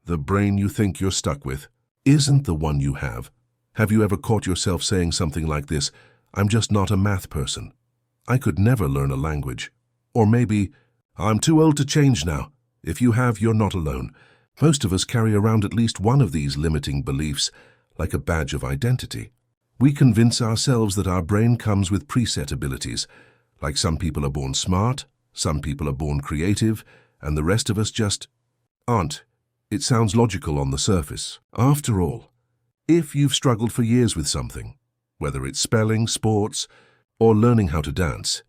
The brain you think you're stuck with isn't the one you have. Have you ever caught yourself saying something like this? I'm just not a math person. I could never learn a language. Or maybe, I'm too old to change now. If you have, you're not alone. Most of us carry around at least one of these limiting beliefs, like a badge of identity. We convince ourselves that our brain comes with preset abilities, like some people are born smart, some people are born creative, and the rest of us just aren't. It sounds logical on the surface. After all, if you've struggled for years with something, whether it's spelling, sports, or learning how to dance,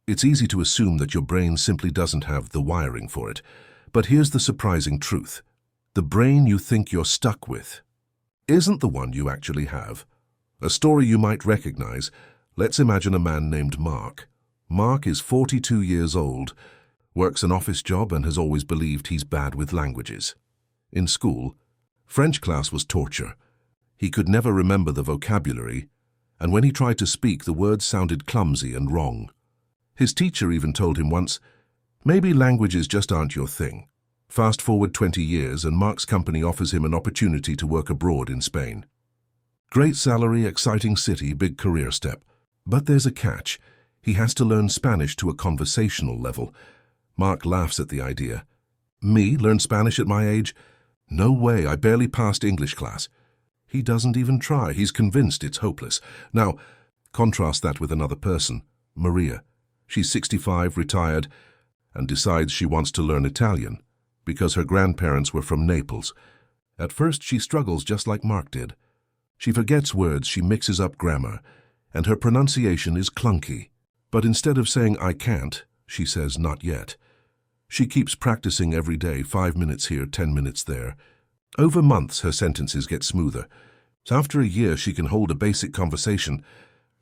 it's easy to assume that your brain simply doesn't have the wiring for it. But here's the surprising truth. The brain you think you're stuck with isn't the one you actually have. A story you might recognize. Let's imagine a man named Mark. Mark is 42 years old, works an office job, and has always believed he's bad with languages. In school, French class was torture. He could never remember the vocabulary, and when he tried to speak, the words sounded clumsy and wrong. His teacher even told him once, maybe languages just aren't your thing. Fast forward 20 years, and Mark's company offers him an opportunity to work abroad in Spain. Great salary, exciting city, big career step. But there's a catch. He has to learn Spanish to a conversational level. Mark laughs at the idea. Me, learn Spanish at my age? No way, I barely passed English class. He doesn't even try. He's convinced it's hopeless. Now, contrast that with another person, Maria. She's 65, retired, and decides she wants to learn Italian because her grandparents were from Naples. At first, she struggles just like Mark did. She forgets words, she mixes up grammar, and her pronunciation is clunky. But instead of saying, I can't, she says, not yet. She keeps practicing every day, 5 minutes here, 10 minutes there. Over months, her sentences get smoother. So after a year, she can hold a basic conversation.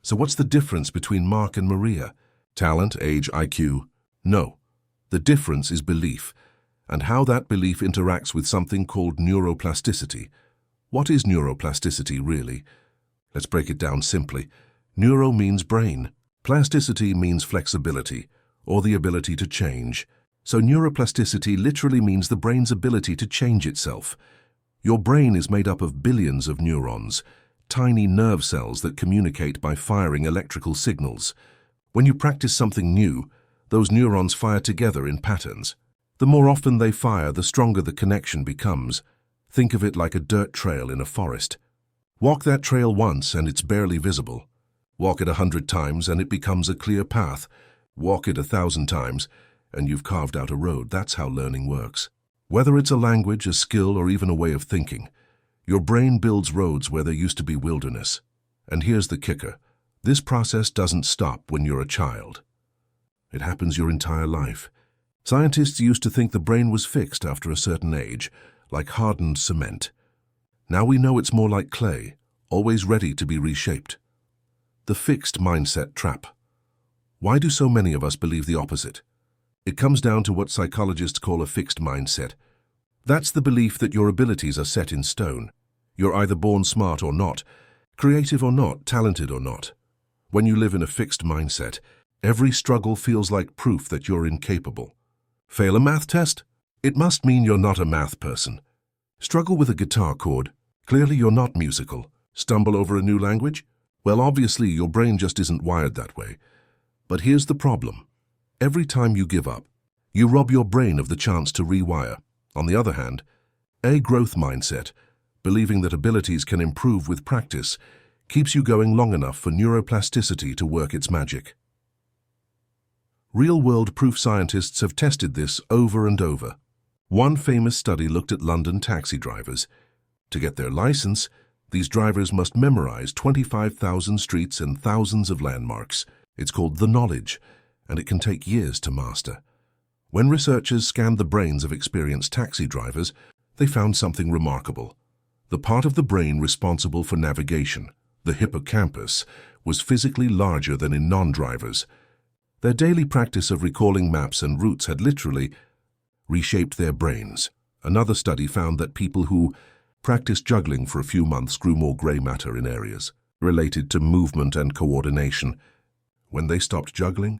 So what's the difference between Mark and Maria? Talent, age, IQ? No. The difference is belief, and how that belief interacts with something called neuroplasticity. What is neuroplasticity, really? Let's break it down simply. Neuro means brain. Plasticity means flexibility, or the ability to change. So neuroplasticity literally means the brain's ability to change itself. Your brain is made up of billions of neurons, tiny nerve cells that communicate by firing electrical signals. When you practice something new, those neurons fire together in patterns. The more often they fire, the stronger the connection becomes. Think of it like a dirt trail in a forest. Walk that trail once and it's barely visible. Walk it 100 times and it becomes a clear path. Walk it 1,000 times and you've carved out a road. That's how learning works. Whether it's a language, a skill, or even a way of thinking, your brain builds roads where there used to be wilderness. And here's the kicker. This process doesn't stop when you're a child. It happens your entire life. Scientists used to think the brain was fixed after a certain age, like hardened cement. Now we know it's more like clay, always ready to be reshaped. The fixed mindset trap. Why do so many of us believe the opposite? It comes down to what psychologists call a fixed mindset. That's the belief that your abilities are set in stone. You're either born smart or not, creative or not, talented or not. When you live in a fixed mindset, every struggle feels like proof that you're incapable. Fail a math test? It must mean you're not a math person. Struggle with a guitar chord? Clearly you're not musical. Stumble over a new language? Well, obviously your brain just isn't wired that way. But here's the problem. Every time you give up, you rob your brain of the chance to rewire. On the other hand, a growth mindset, believing that abilities can improve with practice, keeps you going long enough for neuroplasticity to work its magic. Real-world proof scientists have tested this over and over. One famous study looked at London taxi drivers. To get their license, these drivers must memorize 25,000 streets and thousands of landmarks. It's called the knowledge, and it can take years to master. When researchers scanned the brains of experienced taxi drivers, they found something remarkable. The part of the brain responsible for navigation, the hippocampus, was physically larger than in non-drivers. Their daily practice of recalling maps and routes had literally reshaped their brains. Another study found that people who practiced juggling for a few months grew more gray matter in areas related to movement and coordination. When they stopped juggling,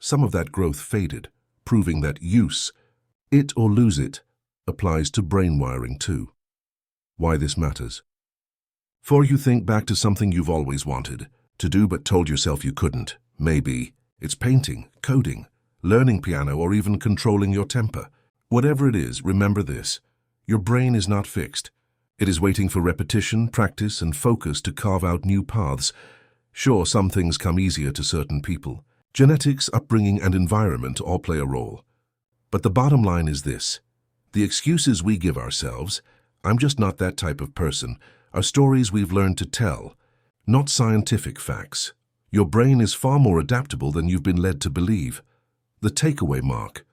some of that growth faded, proving that use, it or lose it, applies to brain wiring too. Why this matters? For you think back to something you've always wanted to do but told yourself you couldn't. Maybe it's painting, coding, learning piano, or even controlling your temper. Whatever it is, remember this. Your brain is not fixed. It is waiting for repetition, practice, and focus to carve out new paths. Sure, some things come easier to certain people. Genetics, upbringing, and environment all play a role. But the bottom line is this. The excuses we give ourselves, "I'm just not that type of person," are stories we've learned to tell, not scientific facts. Your brain is far more adaptable than you've been led to believe. The takeaway mark.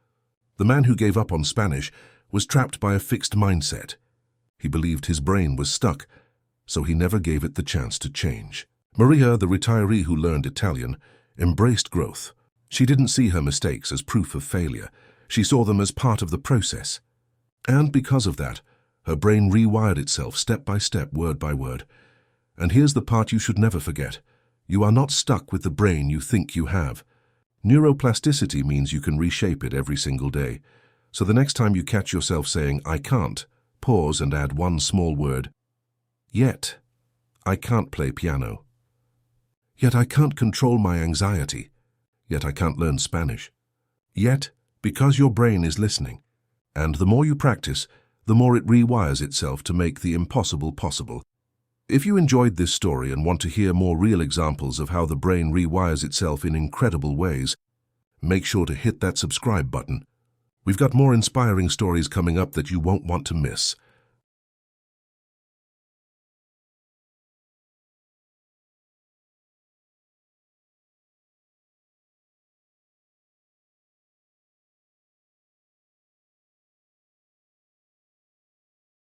The man who gave up on Spanish was trapped by a fixed mindset. He believed his brain was stuck, so he never gave it the chance to change. Maria, the retiree who learned Italian, embraced growth. She didn't see her mistakes as proof of failure. She saw them as part of the process. And because of that, her brain rewired itself step by step, word by word. And here's the part you should never forget. You are not stuck with the brain you think you have. Neuroplasticity means you can reshape it every single day. So the next time you catch yourself saying, "I can't," pause and add one small word. Yet, I can't play piano. Yet I can't control my anxiety. Yet I can't learn Spanish. Yet, because your brain is listening. And the more you practice, the more it rewires itself to make the impossible possible. If you enjoyed this story and want to hear more real examples of how the brain rewires itself in incredible ways, make sure to hit that subscribe button. We've got more inspiring stories coming up that you won't want to miss.